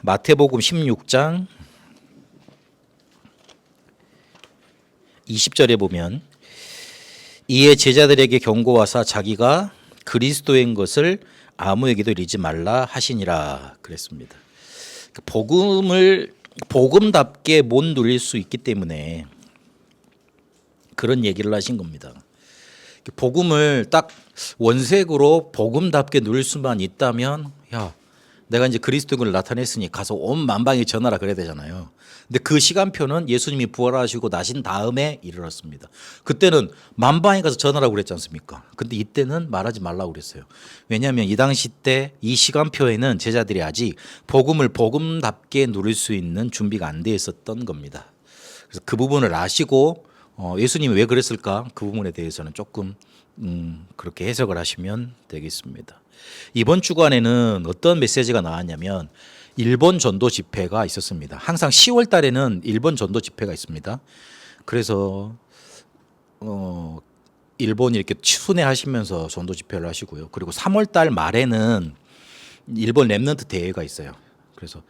마태복음 16장 20절에 보면 이에 제자들에게 경고하사 자기가 그리스도인 것을 아무에게도 이르지 말라 하시니라 그랬습니다. 복음을 복음답게 못 누릴 수 있기 때문에 그런 얘기를 하신 겁니다. 복음을 딱 원색으로 복음답게 누릴 수만 있다면 야 내가 이제 그리스도인을 나타냈으니 가서 온 만방에 전하라 그래야 되잖아요. 근데 그 시간표는 예수님이 부활하시고 나신 다음에 이르렀습니다. 그때는 만방에 가서 전하라고 그랬지 않습니까? 근데 이때는 말하지 말라고 그랬어요. 왜냐하면 이 당시 때 이 시간표에는 제자들이 아직 복음을 복음답게 누릴 수 있는 준비가 안 돼 있었던 겁니다. 그래서 그 부분을 아시고 예수님이 왜 그랬을까? 그 부분에 대해서는 조금 그렇게 해석을 하시면 되겠습니다. 이번 주간에는 어떤 메시지가 나왔냐면 일본 전도 집회가 있었습니다. 항상 10월 달에는 일본 전도 집회가 있습니다. 그래서 일본 이렇게 순회하시면서 전도 집회를 하시고요. 그리고 3월 달 말에는 일본 랩넌트 대회가 있어요. 그래서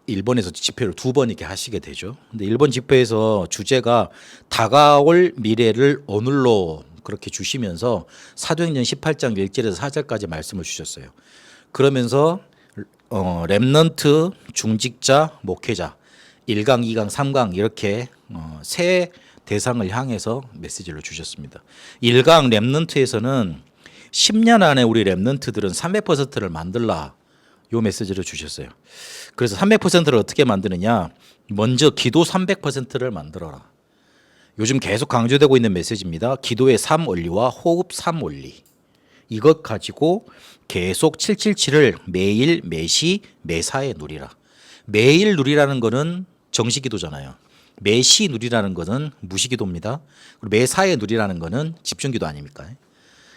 일본에서 집회를 2번 이렇게 하시게 되죠. 근데 일본 집회에서 주제가 다가올 미래를 오늘로 그렇게 주시면서 사도행전 18장 1절에서 4절까지 말씀을 주셨어요. 그러면서 렘넌트, 중직자, 목회자 1강, 2강, 3강 이렇게 세 대상을 향해서 메시지를 주셨습니다. 1강 렘넌트에서는 10년 안에 우리 렘넌트들은 300%를 만들라 요 메시지를 주셨어요. 그래서 300%를 어떻게 만드느냐? 먼저 기도 300%를 만들어라. 요즘 계속 강조되고 있는 메시지입니다. 기도의 3원리와 호흡 3원리. 이것 가지고 계속 777을 매일 매시 매사에 누리라. 매일 누리라는 거는 정시기도잖아요. 매시 누리라는 거는 무시기도입니다. 그리고 매사에 누리라는 거는 집중기도 아닙니까?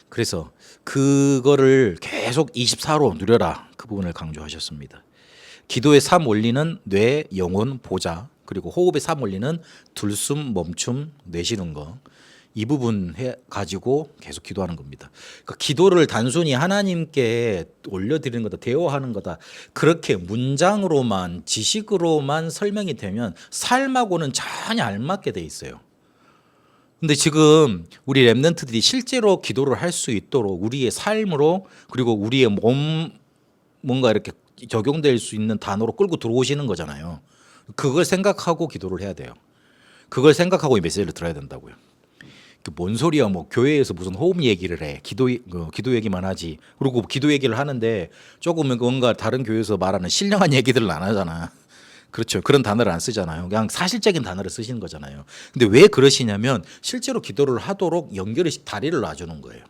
그래서 그거를 계속 24로 누려라. 그 부분을 강조하셨습니다. 기도의 3원리는 뇌, 영혼, 보자. 그리고 호흡의 3원리는 들숨, 멈춤, 내쉬는 거. 이 부분 해 가지고 계속 기도하는 겁니다. 그러니까 기도를 단순히 하나님께 올려드리는 거다, 대화하는 거다. 그렇게 문장으로만 지식으로만 설명이 되면 삶하고는 전혀 안 맞게 돼 있어요. 근데 지금 우리 랩런트들이 실제로 기도를 할 수 있도록 우리의 삶으로 그리고 우리의 몸 뭔가 이렇게 적용될 수 있는 단어로 끌고 들어오시는 거잖아요. 그걸 생각하고 기도를 해야 돼요. 그걸 생각하고 이 메시지를 들어야 된다고요. 뭔 소리야? 뭐 교회에서 무슨 호흡 얘기를 해? 기도 얘기만 하지. 그리고 기도 얘기를 하는데 조금 뭔가 다른 교회에서 말하는 신령한 얘기들을 안 하잖아. 그렇죠. 그런 단어를 안 쓰잖아요. 그냥 사실적인 단어를 쓰시는 거잖아요. 근데 왜 그러시냐면 실제로 기도를 하도록 연결의 다리를 놔주는 거예요.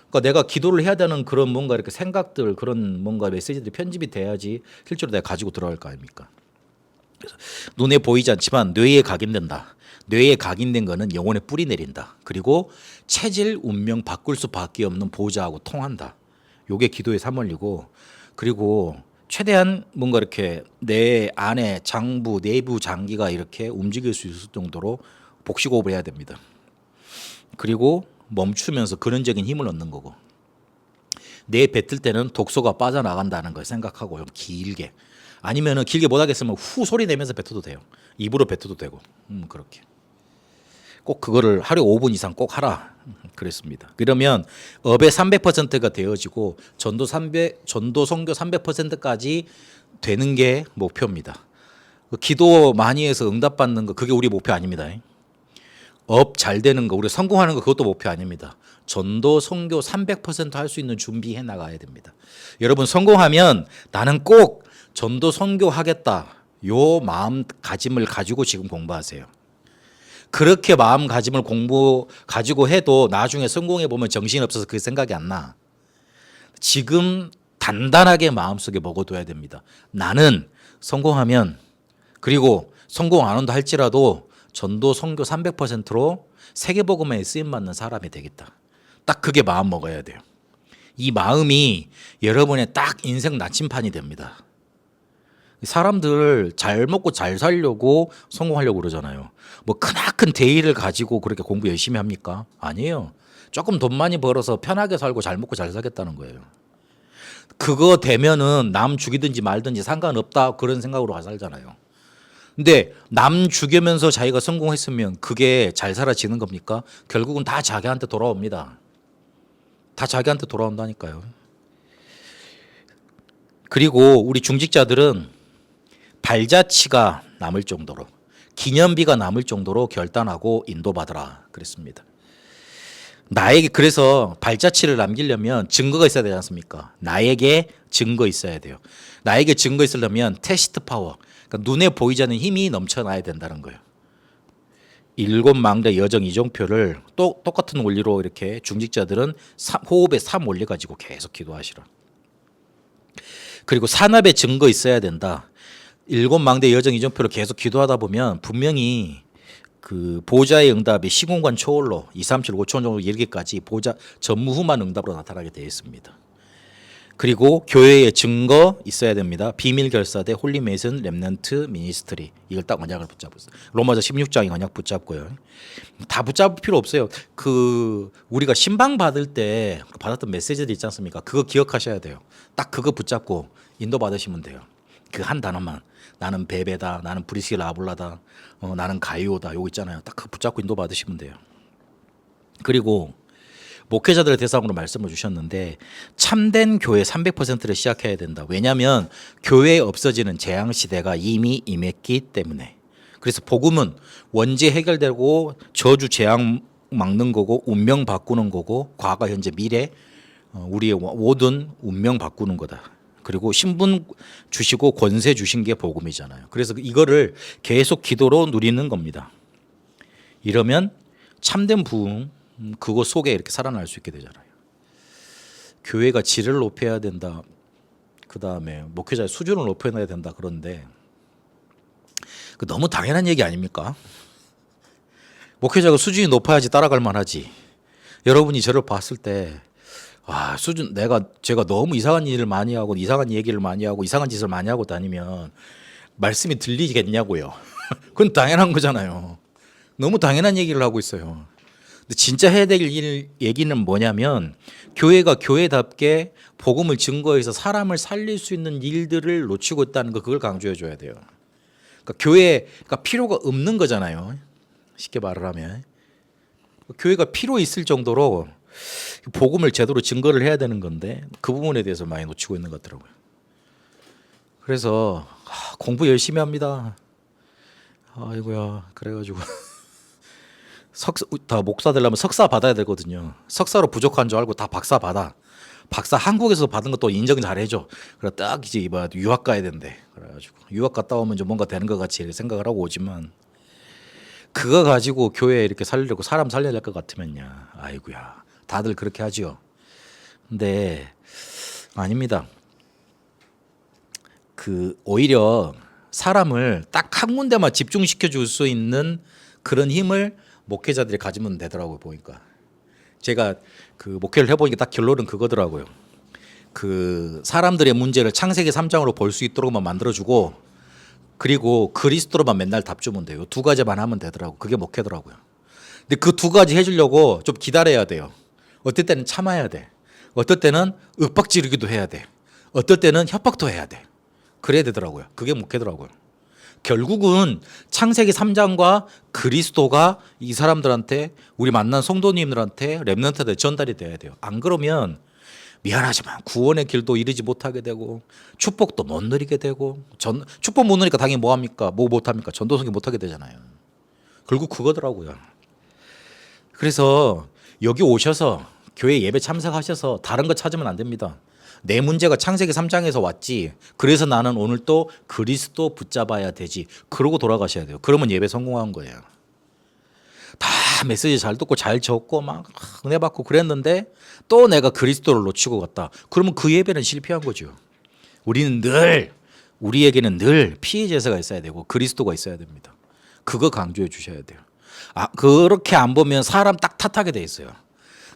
그러니까 내가 기도를 해야 되는 그런 뭔가 이렇게 생각들, 그런 뭔가 메시지들이 편집이 돼야지 실제로 내가 가지고 들어갈 거 아닙니까? 그래서 눈에 보이지 않지만 뇌에 각인된다. 뇌에 각인된 거는 영혼에 뿌리 내린다. 그리고 체질, 운명 바꿀 수밖에 없는 보좌하고 통한다. 요게 기도의 3원리고 그리고 최대한 뭔가 이렇게 내 안에 장부, 내부 장기가 이렇게 움직일 수 있을 정도로 복식호흡을 해야 됩니다. 그리고 멈추면서 근원적인 힘을 얻는 거고 내 뱉을 때는 독소가 빠져나간다는 걸 생각하고 길게 아니면은 길게 못 하겠으면 후 소리 내면서 뱉어도 돼요. 입으로 뱉어도 되고 그렇게 꼭 그거를 하루 5분 이상 꼭 하라 그랬습니다. 그러면 업의 300%가 되어지고 전도 선교 300%까지 되는 게 목표입니다. 기도 많이 해서 응답받는 거 그게 우리 목표 아닙니다. 업 잘 되는 거 우리 성공하는 거 그것도 목표 아닙니다. 전도 선교 300% 할 수 있는 준비해 나가야 됩니다. 여러분 성공하면 나는 꼭 전도 선교 하겠다. 요 마음가짐을 가지고 지금 공부하세요. 그렇게 마음가짐을 가지고 해도 나중에 성공해 보면 정신없어서 그 생각이 안 나. 지금 단단하게 마음속에 먹어둬야 됩니다. 나는 성공하면 그리고 성공 안 한다 할지라도 전도 선교 300%로 세계복음에 쓰임받는 사람이 되겠다. 딱 그게 마음 먹어야 돼요. 이 마음이 여러분의 딱 인생 나침판이 됩니다. 사람들 잘 먹고 잘 살려고 성공하려고 그러잖아요. 뭐 크나큰 대의를 가지고 그렇게 공부 열심히 합니까? 아니에요. 조금 돈 많이 벌어서 편하게 살고 잘 먹고 잘 살겠다는 거예요. 그거 되면은 남 죽이든지 말든지 상관없다 그런 생각으로 살잖아요. 근데 남 죽이면서 자기가 성공했으면 그게 잘 살아지는 겁니까? 결국은 다 자기한테 돌아옵니다. 다 자기한테 돌아온다니까요. 그리고 우리 중직자들은 발자취가 남을 정도로, 기념비가 남을 정도로 결단하고 인도받으라 그랬습니다. 나에게, 그래서 발자취를 남기려면 증거가 있어야 되지 않습니까? 나에게 증거 있어야 돼요. 나에게 증거 있으려면 테스트 파워, 그러니까 눈에 보이지 않는 힘이 넘쳐나야 된다는 거예요. 일곱 망대 여정 이종표를 또 똑같은 원리로 이렇게 중직자들은 호흡에 3 올려 가지고 계속 기도하시라. 그리고 산업에 증거 있어야 된다. 일곱 망대 여정 이종표를 계속 기도하다 보면 분명히 그 보좌의 응답이 시공간 초월로 2, 3, 7, 5초 정도 이르기까지 보좌 전무후무한 응답으로 나타나게 되어 있습니다. 그리고 교회의 증거 있어야 됩니다. 비밀 결사대, 홀리 메이슨, 렘넌트, 미니스트리. 이걸 딱 언약을 붙잡았어요. 로마서 16장이 언약 붙잡고요. 다 붙잡을 필요 없어요. 그 우리가 신방 받을 때 받았던 메시지들 있지 않습니까? 그거 기억하셔야 돼요. 딱 그거 붙잡고 인도 받으시면 돼요. 그 한 단어만. 나는 베베다, 나는 브리스길라 아블라다, 나는 가이오다. 요거 있잖아요. 딱 그거 붙잡고 인도 받으시면 돼요. 그리고 목회자들의 대상으로 말씀을 주셨는데 참된 교회 300%를 시작해야 된다. 왜냐하면 교회에 없어지는 재앙 시대가 이미 임했기 때문에. 그래서 복음은 원죄 해결되고 저주 재앙 막는 거고 운명 바꾸는 거고 과거 현재 미래 우리의 모든 운명 바꾸는 거다. 그리고 신분 주시고 권세 주신 게 복음이잖아요. 그래서 이거를 계속 기도로 누리는 겁니다. 이러면 참된 부흥 그거 속에 이렇게 살아날 수 있게 되잖아요. 교회가 질을 높여야 된다. 그 다음에 목회자의 수준을 높여놔야 된다. 그런데 너무 당연한 얘기 아닙니까? 목회자가 수준이 높아야지 따라갈 만하지. 여러분이 저를 봤을 때 수준 제가 너무 이상한 일을 많이 하고 이상한 얘기를 많이 하고 이상한 짓을 많이 하고 다니면 말씀이 들리겠냐고요. 그건 당연한 거잖아요. 너무 당연한 얘기를 하고 있어요. 근데 진짜 해야 될 얘기는 뭐냐면 교회가 교회답게 복음을 증거해서 사람을 살릴 수 있는 일들을 놓치고 있다는 거 그걸 강조해 줘야 돼요. 그러니까 교회가 필요가 없는 거잖아요. 쉽게 말을 하면 교회가 필요 있을 정도로 복음을 제대로 증거를 해야 되는 건데 그 부분에 대해서 많이 놓치고 있는 것 같더라고요. 그래서 공부 열심히 합니다. 아이고야 그래가지고 다 목사 되려면 석사 받아야 되거든요. 석사로 부족한 줄 알고 다 박사 받아. 박사 한국에서 받은 것도 인정 잘 해줘. 그래 딱 이제 유학 가야 된대. 그래가지고 유학 갔다 오면 좀 뭔가 되는 것 같이 생각을 하고 오지만 그거 가지고 교회 이렇게 살리려고 사람 살려야 될 것 같으면요. 아이고야 다들 그렇게 하지요. 근데 아닙니다. 오히려 사람을 딱 한 군데만 집중시켜 줄 수 있는 그런 힘을 목회자들이 가지면 되더라고요. 보니까 제가 목회를 해보니까 딱 결론은 그거더라고요. 사람들의 문제를 창세기 3장으로 볼 수 있도록만 만들어주고 그리고 그리스도로만 맨날 답 주면 돼요. 두 가지만 하면 되더라고. 그게 목회더라고요. 근데 그 두 가지 해주려고 좀 기다려야 돼요. 어떨 때는 참아야 돼. 어떨 때는 윽박지르기도 해야 돼. 어떨 때는 협박도 해야 돼. 그래야 되더라고요. 그게 목회더라고요. 결국은 창세기 3장과 그리스도가 이 사람들한테 우리 만난 성도님들한테 렘넌트한테 전달이 돼야 돼요. 안 그러면 미안하지만 구원의 길도 이르지 못하게 되고 축복도 못 누리게 되고 축복 못 누리니까 당연히 뭐합니까? 뭐 못합니까? 전도성이 못하게 되잖아요. 결국 그거더라고요. 그래서 여기 오셔서 교회 예배 참석하셔서 다른 거 찾으면 안 됩니다. 내 문제가 창세기 3장에서 왔지. 그래서 나는 오늘 또 그리스도 붙잡아야 되지. 그러고 돌아가셔야 돼요. 그러면 예배 성공한 거예요. 다 메시지 잘 듣고 잘 적고 막 은혜 받고 그랬는데 또 내가 그리스도를 놓치고 갔다. 그러면 그 예배는 실패한 거죠. 우리에게는 늘 피의 제사가 있어야 되고 그리스도가 있어야 됩니다. 그거 강조해 주셔야 돼요. 그렇게 안 보면 사람 딱 탓하게 돼 있어요.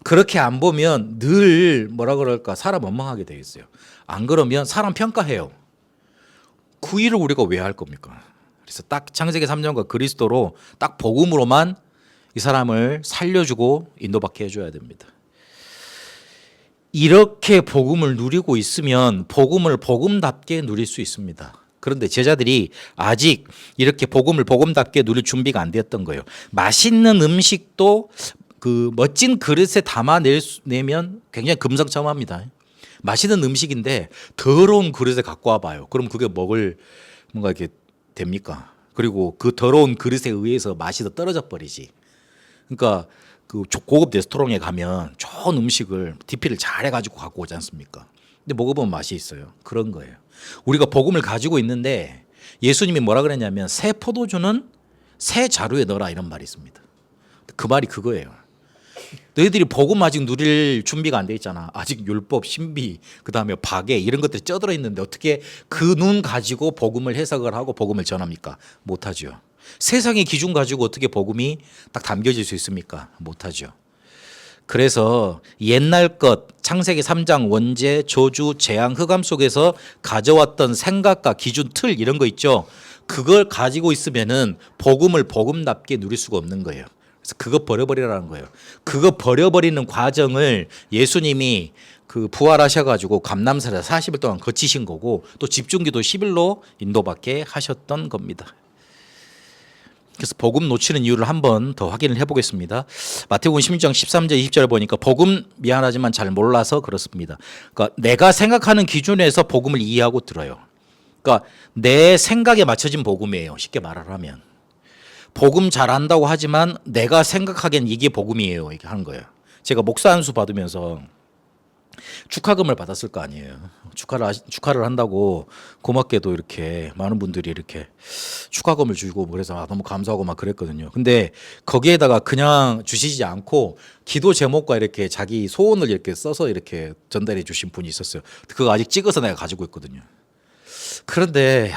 그렇게 안 보면 늘 뭐라 그럴까 사람 원망하게 돼 있어요. 안 그러면 사람 평가해요. 그 일을 우리가 왜 할 겁니까? 그래서 딱 창세기 3장과 그리스도로 딱 복음으로만 이 사람을 살려주고 인도받게 해줘야 됩니다. 이렇게 복음을 누리고 있으면 복음을 복음답게 누릴 수 있습니다. 그런데 제자들이 아직 이렇게 복음을 복음답게 누릴 준비가 안 되었던 거예요. 맛있는 음식도 그 멋진 그릇에 담아내면 굉장히 금상첨화입니다. 맛있는 음식인데 더러운 그릇에 갖고 와봐요. 그럼 그게 먹을 뭔가 이렇게 됩니까? 그리고 그 더러운 그릇에 의해서 맛이 더 떨어져 버리지. 그러니까 그 고급 레스토랑에 가면 좋은 음식을 DP를 잘 해가지고 갖고 오지 않습니까? 근데 먹어보면 맛이 있어요. 그런 거예요. 우리가 복음을 가지고 있는데 예수님이 뭐라 그랬냐면 새 포도주는 새 자루에 넣어라 이런 말이 있습니다. 그 말이 그거예요. 너희들이 복음 아직 누릴 준비가 안 돼 있잖아. 아직 율법, 신비, 그다음에 박애 이런 것들이 쪄들어 있는데 어떻게 그 눈 가지고 복음을 해석을 하고 복음을 전합니까? 못하죠. 세상의 기준 가지고 어떻게 복음이 딱 담겨질 수 있습니까? 못하죠. 그래서 옛날 것 창세기 3장 원죄, 저주, 재앙, 흑암 속에서 가져왔던 생각과 기준, 틀 이런 거 있죠. 그걸 가지고 있으면은 복음을 복음답게 누릴 수가 없는 거예요. 그래서 그거 버려버리라는 거예요. 그거 버려버리는 과정을 예수님이 그 부활하셔가지고 감람산에 40일 동안 거치신 거고 또 집중기도 10일로 인도받게 하셨던 겁니다. 그래서 복음 놓치는 이유를 한 번 더 확인을 해보겠습니다. 마태복음 16장 13절 20절 보니까 복음 미안하지만 잘 몰라서 그렇습니다. 그러니까 내가 생각하는 기준에서 복음을 이해하고 들어요. 그러니까 내 생각에 맞춰진 복음이에요. 쉽게 말을 하면. 복음 잘한다고 하지만 내가 생각하기엔 이게 복음이에요. 이렇게 하는 거예요. 제가 목사 안수 받으면서 축하금을 받았을 거 아니에요. 축하를 한다고 고맙게도 이렇게 많은 분들이 이렇게 축하금을 주고 그래서 너무 감사하고 막 그랬거든요. 근데 거기에다가 그냥 주시지 않고 기도 제목과 이렇게 자기 소원을 이렇게 써서 이렇게 전달해 주신 분이 있었어요. 그거 아직 찍어서 내가 가지고 있거든요. 그런데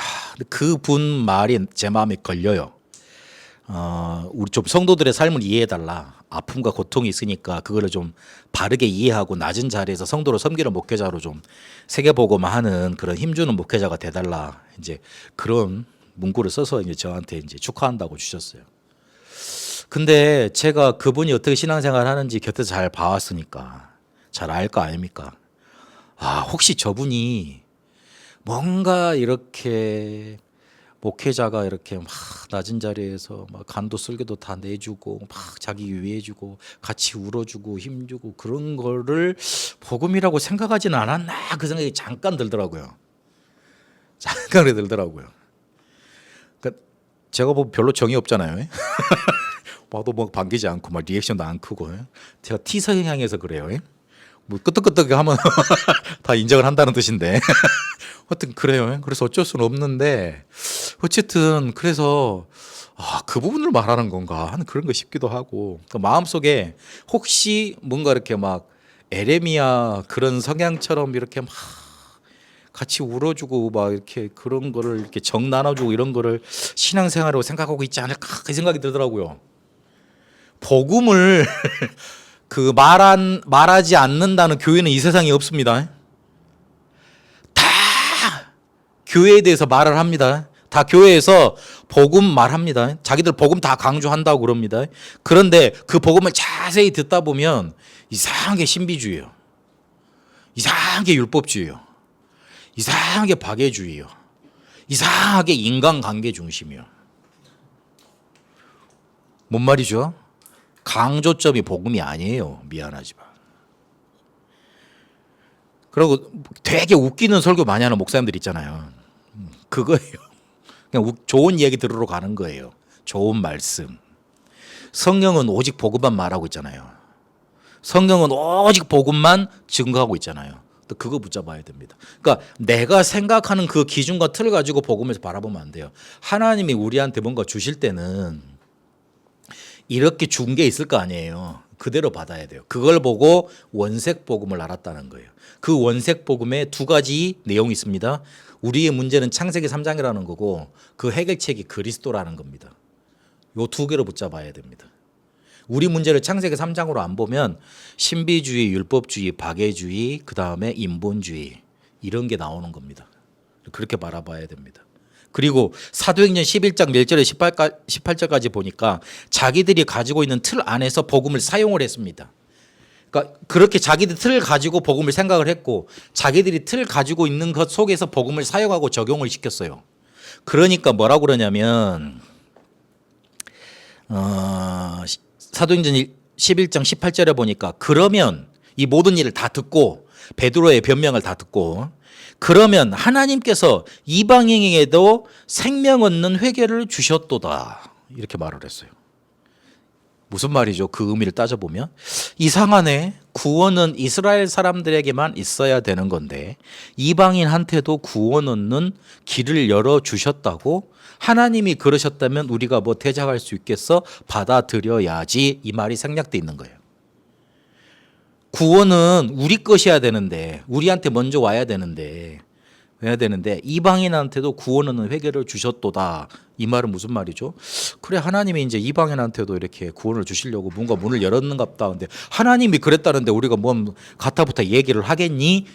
그 분 말이 제 마음에 걸려요. 우리 좀 성도들의 삶을 이해해달라. 아픔과 고통이 있으니까 그거를 좀 바르게 이해하고 낮은 자리에서 성도를 섬기는 목회자로 좀 세계복음화 하는 그런 힘주는 목회자가 돼달라. 이제 그런 문구를 써서 이제 저한테 이제 축하한다고 주셨어요. 근데 제가 그분이 어떻게 신앙생활 하는지 곁에서 잘 봐왔으니까 잘 알 거 아닙니까? 혹시 저분이 뭔가 이렇게 목회자가 이렇게 막 낮은 자리에서 막 간도 쓸개도 다 내주고 막 자기 위해주고 같이 울어주고 힘주고 그런 거를 복음이라고 생각하지는 않았나 그 생각이 잠깐 들더라고요. 잠깐 들더라고요. 그러니까 제가 보면 별로 정이 없잖아요. 봐도 뭐 반기지 않고 막 리액션도 안 크고 제가 T 성향에서 그래요. 뭐 끄떡끄떡 하면 다 인정을 한다는 뜻인데 하여튼 그래요. 그래서 어쩔 수는 없는데 어쨌든 그래서 그 부분을 말하는 건가 하는 그런 거 싶기도 하고 그 마음속에 혹시 뭔가 이렇게 막 에레미야 그런 성향처럼 이렇게 막 같이 울어주고 막 이렇게 그런 거를 이렇게 정 나눠주고 이런 거를 신앙생활로 생각하고 있지 않을까 그 생각이 들더라고요. 복음을 그 말하지 않는다는 교회는 이 세상에 없습니다. 다 교회에 대해서 말을 합니다. 다 교회에서 복음 말합니다. 자기들 복음 다 강조한다고 그럽니다. 그런데 그 복음을 자세히 듣다 보면 이상하게 신비주의요. 이상하게 율법주의요. 이상하게 박애주의요. 이상하게 인간관계 중심이요. 뭔 말이죠? 강조점이 복음이 아니에요. 미안하지만. 그리고 되게 웃기는 설교 많이 하는 목사님들 있잖아요. 그거예요. 그냥 좋은 얘기 들으러 가는 거예요. 좋은 말씀. 성경은 오직 복음만 말하고 있잖아요. 성경은 오직 복음만 증거하고 있잖아요. 또 그거 붙잡아야 됩니다. 그러니까 내가 생각하는 그 기준과 틀을 가지고 복음에서 바라보면 안 돼요. 하나님이 우리한테 뭔가 주실 때는 이렇게 준 게 있을 거 아니에요. 그대로 받아야 돼요. 그걸 보고 원색 복음을 알았다는 거예요. 그 원색 복음에 두 가지 내용이 있습니다. 우리의 문제는 창세기 3장이라는 거고 그 해결책이 그리스도라는 겁니다. 요 두 개로 붙잡아야 됩니다. 우리 문제를 창세기 3장으로 안 보면 신비주의, 율법주의, 박애주의, 그다음에 인본주의 이런 게 나오는 겁니다. 그렇게 바라봐야 됩니다. 그리고 사도행전 11장 1절에 18절까지 보니까 자기들이 가지고 있는 틀 안에서 복음을 사용을 했습니다. 그러니까 그렇게 자기들 틀을 가지고 복음을 생각을 했고 자기들이 틀 가지고 있는 것 속에서 복음을 사용하고 적용을 시켰어요. 그러니까 뭐라고 그러냐면 사도행전 11장 18절에 보니까 그러면 이 모든 일을 다 듣고 베드로의 변명을 다 듣고 그러면 하나님께서 이방인에게도 생명 얻는 회개를 주셨도다 이렇게 말을 했어요. 무슨 말이죠? 그 의미를 따져보면 이상하네. 구원은 이스라엘 사람들에게만 있어야 되는 건데 이방인한테도 구원 얻는 길을 열어주셨다고 하나님이 그러셨다면 우리가 뭐 대적할 수 있겠어? 받아들여야지 이 말이 생략돼 있는 거예요. 구원은 우리 것이어야 되는데 우리한테 먼저 와야 되는데 이방인한테도 구원 얻는 회개를 주셨도다. 이 말은 무슨 말이죠? 그래 하나님이 이제 이방인한테도 이렇게 구원을 주시려고 뭔가 문을 열었는가 보다. 근데 하나님이 그랬다는데 우리가 뭐 가타부타 얘기를 하겠니?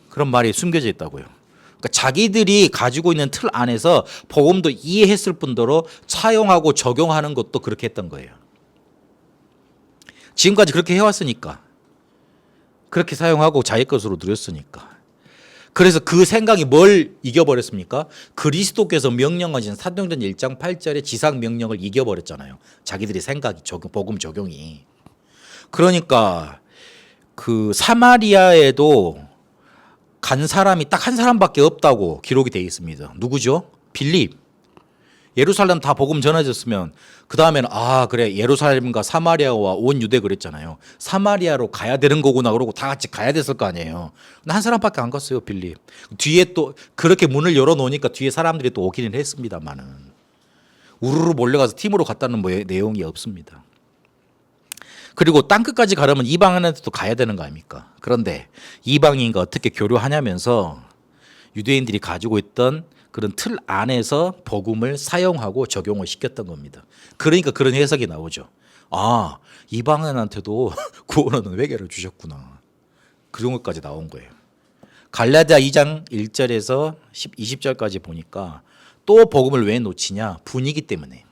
그런 말이 숨겨져 있다고요. 그러니까 자기들이 가지고 있는 틀 안에서 복음도 이해했을 뿐더러 차용하고 적용하는 것도 그렇게 했던 거예요. 지금까지 그렇게 해왔으니까. 그렇게 사용하고 자기 것으로 누렸으니까. 그래서 그 생각이 뭘 이겨버렸습니까? 그리스도께서 명령하신 사도행전 1장 8절의 지상 명령을 이겨버렸잖아요. 자기들의 생각이 복음 적용이. 그러니까 그 사마리아에도 간 사람이 딱 한 사람밖에 없다고 기록이 되어 있습니다. 누구죠? 빌립. 예루살렘 다 복음 전해졌으면 그 다음에는 그래 예루살렘과 사마리아와 온 유대 그랬잖아요. 사마리아로 가야 되는 거구나 그러고 다 같이 가야 됐을 거 아니에요. 근데 한 사람밖에 안 갔어요. 빌립. 뒤에 또 그렇게 문을 열어놓으니까 뒤에 사람들이 또 오기는 했습니다만은 우르르 몰려가서 팀으로 갔다는 내용이 없습니다. 그리고 땅끝까지 가려면 이방인한테도 가야 되는 거 아닙니까? 그런데 이방인과 어떻게 교류하냐면서 유대인들이 가지고 있던 그런 틀 안에서 복음을 사용하고 적용을 시켰던 겁니다. 그러니까 그런 해석이 나오죠. 이방인한테도 구원 얻는 회개를 주셨구나. 그런 것까지 나온 거예요. 갈라디아 2장 1절에서 20절까지 보니까 또 복음을 왜 놓치냐? 분위기 때문에.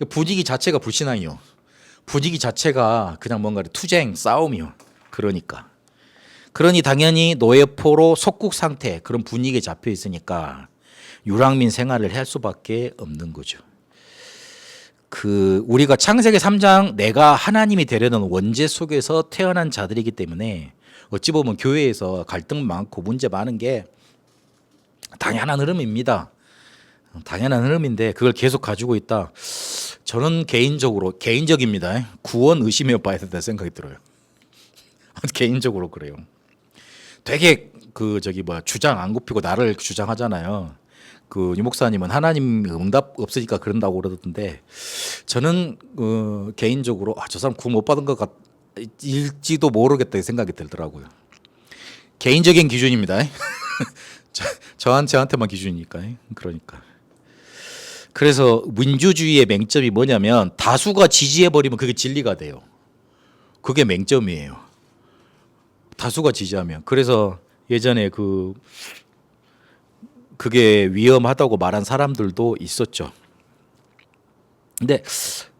분위기 자체가 불신앙이요. 분위기 자체가 그냥 뭔가 투쟁, 싸움이요. 그러니 당연히 노예포로 속국 상태 그런 분위기에 잡혀 있으니까 유랑민 생활을 할 수밖에 없는 거죠. 우리가 창세기 3장 내가 하나님이 되려는 원죄 속에서 태어난 자들이기 때문에 어찌 보면 교회에서 갈등 많고 문제 많은 게 당연한 흐름입니다. 당연한 흐름인데 그걸 계속 가지고 있다. 저는 개인적입니다. 구원 의심해 봐야 된다 생각이 들어요. 개인적으로 그래요. 되게 주장 안 굽히고 나를 주장하잖아요. 유 목사님은 하나님 응답 없으니까 그런다고 그러던데 저는 개인적으로 저 사람 구원 못 받은 것 같일지도 모르겠다 생각이 들더라고요. 개인적인 기준입니다. 저한테만 기준이니까. 그래서 민주주의의 맹점이 뭐냐면 다수가 지지해버리면 그게 진리가 돼요. 그게 맹점이에요. 다수가 지지하면. 그래서 예전에 그게 위험하다고 말한 사람들도 있었죠. 근데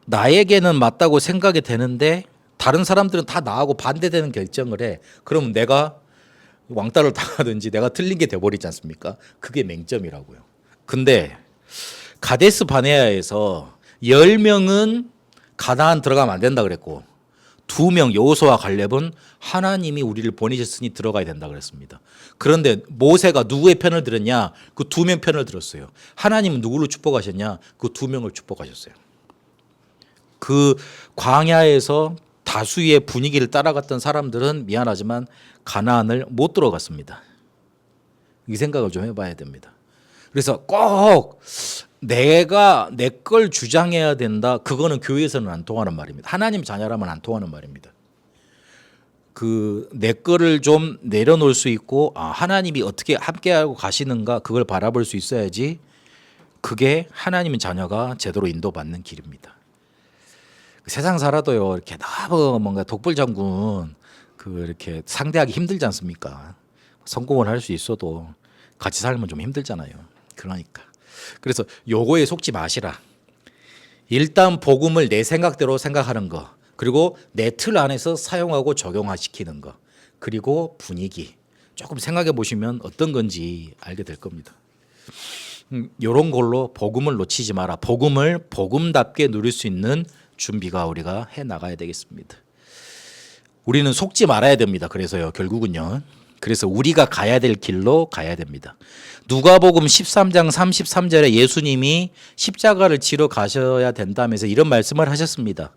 나에게는 맞다고 생각이 되는데 다른 사람들은 다 나하고 반대되는 결정을 해. 그러면 내가 왕따를 당하든지 내가 틀린 게 돼버리지 않습니까? 그게 맹점이라고요. 근데 가데스 바네아에서 10명은 가나안 들어가면 안 된다 그랬고 2명 여호수아와 갈렙은 하나님이 우리를 보내셨으니 들어가야 된다 그랬습니다. 그런데 모세가 누구의 편을 들었냐? 그 2명 편을 들었어요. 하나님은 누구를 축복하셨냐? 그 2명을 축복하셨어요. 그 광야에서 다수의 분위기를 따라갔던 사람들은 미안하지만 가나안을 못 들어갔습니다. 이 생각을 좀 해봐야 됩니다. 그래서 꼭 내가 내 걸 주장해야 된다. 그거는 교회에서는 안 통하는 말입니다. 하나님 자녀라면 안 통하는 말입니다. 내 거를 좀 내려놓을 수 있고 하나님이 어떻게 함께하고 가시는가 그걸 바라볼 수 있어야지 그게 하나님의 자녀가 제대로 인도받는 길입니다. 세상 살아도요 이렇게 너무 뭔가 독불장군 이렇게 상대하기 힘들지 않습니까? 성공을 할 수 있어도 같이 살면 좀 힘들잖아요. 그래서 요거에 속지 마시라. 일단 복음을 내 생각대로 생각하는 거, 그리고 내 틀 안에서 사용하고 적용시키는 거. 그리고 분위기. 조금 생각해 보시면 어떤 건지 알게 될 겁니다. 이런 걸로 복음을 놓치지 마라. 복음을 복음답게 누릴 수 있는 준비가 우리가 해 나가야 되겠습니다. 우리는 속지 말아야 됩니다. 그래서요, 결국은요. 그래서 우리가 가야 될 길로 가야 됩니다. 누가복음 13장 33절에 예수님이 십자가를 지러 가셔야 된다면서 이런 말씀을 하셨습니다.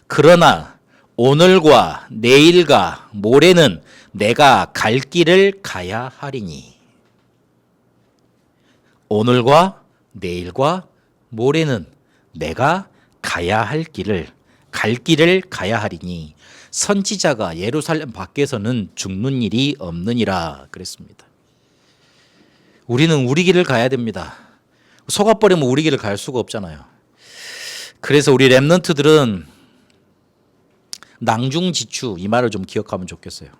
그러나 오늘과 내일과 모레는 내가 갈 길을 가야 하리니. 오늘과 내일과 모레는 내가 가야 할 길을, 갈 길을 가야 하리니 선지자가 예루살렘 밖에서는 죽는 일이 없느니라 그랬습니다. 우리는 우리 길을 가야 됩니다. 속아버리면 우리 길을 갈 수가 없잖아요. 그래서 우리 렘넌트들은 낭중지추 이 말을 좀 기억하면 좋겠어요.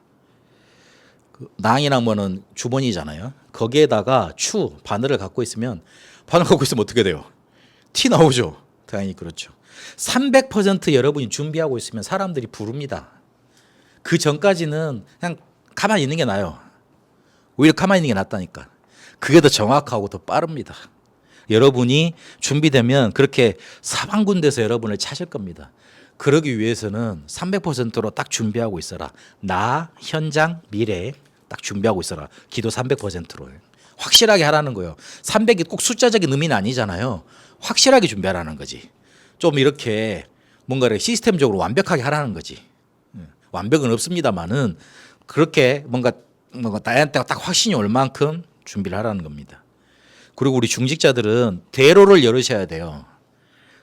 낭이란 거는 주머니잖아요. 거기에다가 추 바늘을 갖고 있으면 어떻게 돼요? 티 나오죠. 당연히 그렇죠. 300% 여러분이 준비하고 있으면 사람들이 부릅니다. 그 전까지는 그냥 가만히 있는 게 나아요. 오히려 가만히 있는 게 낫다니까. 그게 더 정확하고 더 빠릅니다. 여러분이 준비되면 그렇게 사방군데서 여러분을 찾을 겁니다. 그러기 위해서는 300%로 딱 준비하고 있어라. 나, 현장, 미래 딱 준비하고 있어라. 기도 300%로. 확실하게 하라는 거예요. 300이 꼭 숫자적인 의미는 아니잖아요. 확실하게 준비하라는 거지. 좀 이렇게 뭔가 시스템적으로 완벽하게 하라는 거지. 완벽은 없습니다만은 그렇게 뭔가 나한테 딱 확신이 올 만큼 준비를 하라는 겁니다. 그리고 우리 중직자들은 대로를 열으셔야 돼요.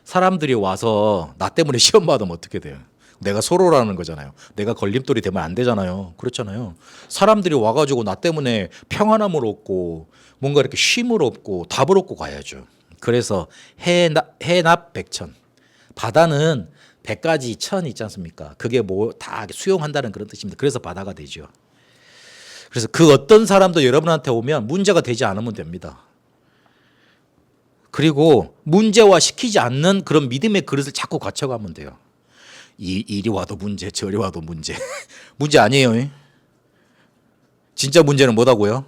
사람들이 와서 나 때문에 시험 받으면 어떻게 돼요? 내가 소로라는 거잖아요. 내가 걸림돌이 되면 안 되잖아요. 그렇잖아요. 사람들이 와가지고 나 때문에 평안함을 얻고 뭔가 이렇게 쉼을 얻고 답을 얻고 가야죠. 그래서 해납 백천. 바다는 100가지 천 있지 않습니까? 그게 뭐 다 수용한다는 그런 뜻입니다. 그래서 바다가 되죠. 그래서 그 어떤 사람도 여러분한테 오면 문제가 되지 않으면 됩니다. 그리고 문제화 시키지 않는 그런 믿음의 그릇을 자꾸 갖춰가면 돼요. 이리 와도 문제, 저리 와도 문제. 문제 아니에요. 진짜 문제는 뭐다고요?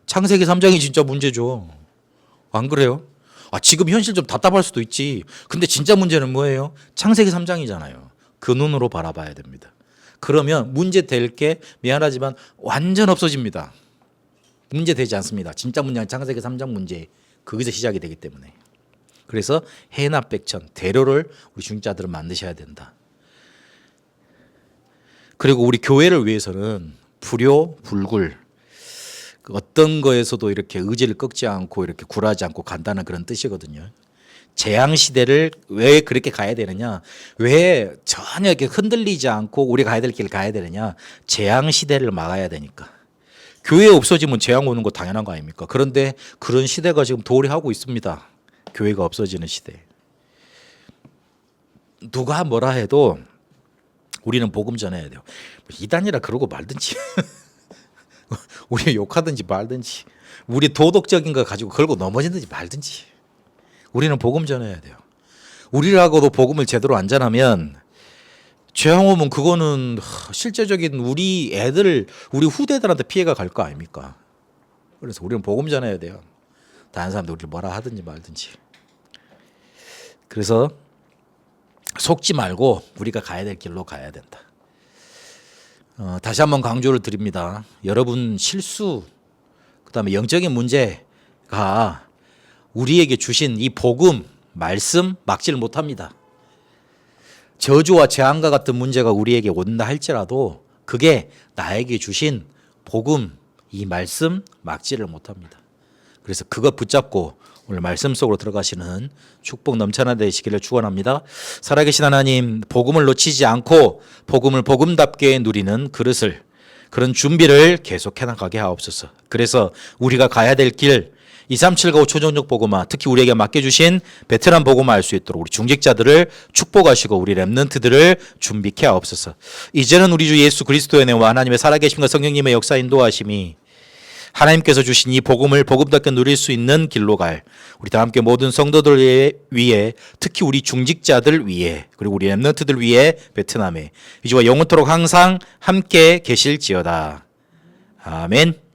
창세기 3장이 진짜 문제죠. 안 그래요? 지금 현실 좀 답답할 수도 있지. 근데 진짜 문제는 뭐예요? 창세기 3장이잖아요. 그 눈으로 바라봐야 됩니다. 그러면 문제 될 게 미안하지만 완전 없어집니다. 문제 되지 않습니다. 진짜 문제는 창세기 3장 문제. 거기서 시작이 되기 때문에. 그래서 해납 백천, 대로를 우리 중직자들은 만드셔야 된다. 그리고 우리 교회를 위해서는 불효, 불굴, 어떤 거에서도 이렇게 의지를 꺾지 않고 이렇게 굴하지 않고 간다는 그런 뜻이거든요. 재앙 시대를 왜 그렇게 가야 되느냐? 왜 전혀 이렇게 흔들리지 않고 우리 가야 될 길을 가야 되느냐? 재앙 시대를 막아야 되니까. 교회 없어지면 재앙 오는 거 당연한 거 아닙니까? 그런데 그런 시대가 지금 도래하고 있습니다. 교회가 없어지는 시대. 누가 뭐라 해도 우리는 복음 전해야 돼요. 이단이라 그러고 말든지 우리 욕하든지 말든지 우리 도덕적인 거 가지고 걸고 넘어지든지 말든지 우리는 복음 전해야 돼요. 우리라고도 복음을 제대로 안 전하면 재앙 오면 그거는 실제적인 우리 애들, 우리 후대들한테 피해가 갈 거 아닙니까? 그래서 우리는 복음 전해야 돼요. 다른 사람들 우리를 뭐라 하든지 말든지. 그래서 속지 말고 우리가 가야 될 길로 가야 된다. 다시 한번 강조를 드립니다. 여러분 실수, 그다음에 영적인 문제가 우리에게 주신 이 복음, 말씀 막지를 못합니다. 저주와 재앙과 같은 문제가 우리에게 온다 할지라도 그게 나에게 주신 복음, 이 말씀 막지를 못합니다. 그래서 그거 붙잡고 오늘 말씀 속으로 들어가시는 축복 넘쳐나 되시기를 축원합니다. 살아계신 하나님, 복음을 놓치지 않고 복음을 복음답게 누리는 그릇을, 그런 준비를 계속해 나가게 하옵소서. 그래서 우리가 가야 될 길, 237과 5초전적 복음화, 특히 우리에게 맡겨주신 베테랑 복음화 할 수 있도록 우리 중직자들을 축복하시고 우리 렘넌트들을 준비케 하옵소서. 이제는 우리 주 예수 그리스도의 은혜와 하나님의 살아계심과 성령님의 역사 인도하심이 하나님께서 주신 이 복음을 복음답게 누릴 수 있는 길로 갈 우리 다 함께 모든 성도들 위해 특히 우리 중직자들 위해 그리고 우리 렘넌트들 위해 베트남에 이제와 영원토록 항상 함께 계실지어다. 아멘.